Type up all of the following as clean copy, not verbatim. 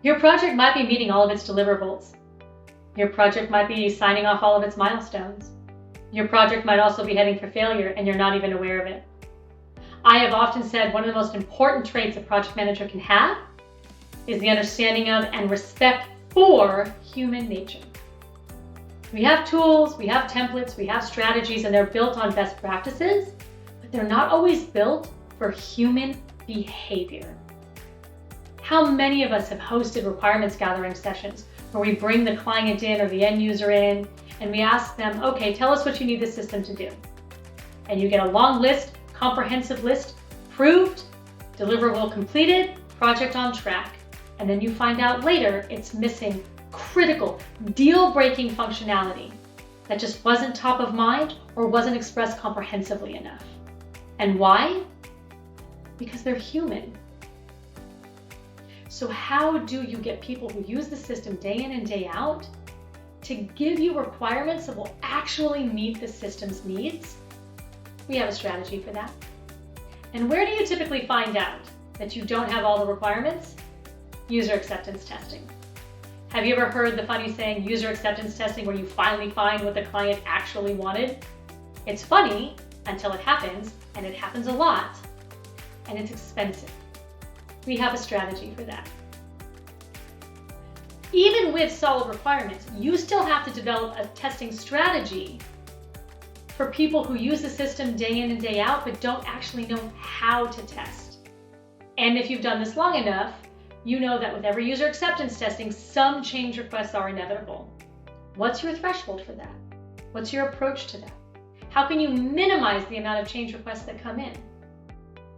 Your project might be meeting all of its deliverables. Your project might be signing off all of its milestones. Your project might also be heading for failure and you're not even aware of it. I have often said one of the most important traits a project manager can have is the understanding of and respect for human nature. We have tools, we have templates, we have strategies, and they're built on best practices, but they're not always built for human behavior. How many of us have hosted requirements gathering sessions where we bring the client in or the end user in and we ask them, okay, tell us what you need the system to do. And you get a long list, comprehensive list, proved, deliverable completed, project on track. And then you find out later it's missing critical, deal-breaking functionality that just wasn't top of mind or wasn't expressed comprehensively enough. And why? Because they're human. So how do you get people who use the system day in and day out to give you requirements that will actually meet the system's needs? We have a strategy for that. And where do you typically find out that you don't have all the requirements? User acceptance testing. Have you ever heard the funny saying, user acceptance testing, where you finally find what the client actually wanted? It's funny until it happens, and it happens a lot, and it's expensive. We have a strategy for that. Even with solid requirements, you still have to develop a testing strategy for people who use the system day in and day out, but don't actually know how to test. And if you've done this long enough, you know that with every user acceptance testing, some change requests are inevitable. What's your threshold for that? What's your approach to that? How can you minimize the amount of change requests that come in?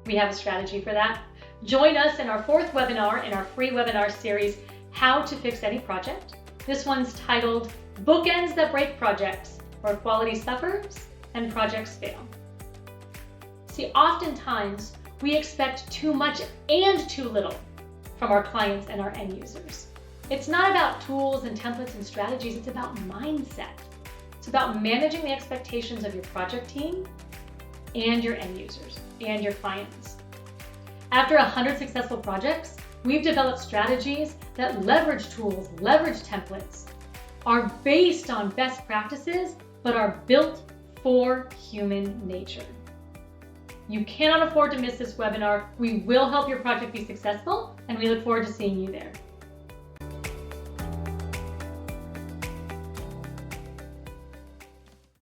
We have a strategy for that. Join us in our 4th webinar in our free webinar series, How to Fix Any Project. This one's titled Bookends That Break Projects, where quality suffers and projects fail. See, oftentimes we expect too much and too little from our clients and our end users. It's not about tools and templates and strategies, it's about mindset. It's about managing the expectations of your project team and your end users and your clients. After 100 successful projects, we've developed strategies that leverage tools, leverage templates, are based on best practices, but are built for human nature. You cannot afford to miss this webinar. We will help your project be successful, and we look forward to seeing you there.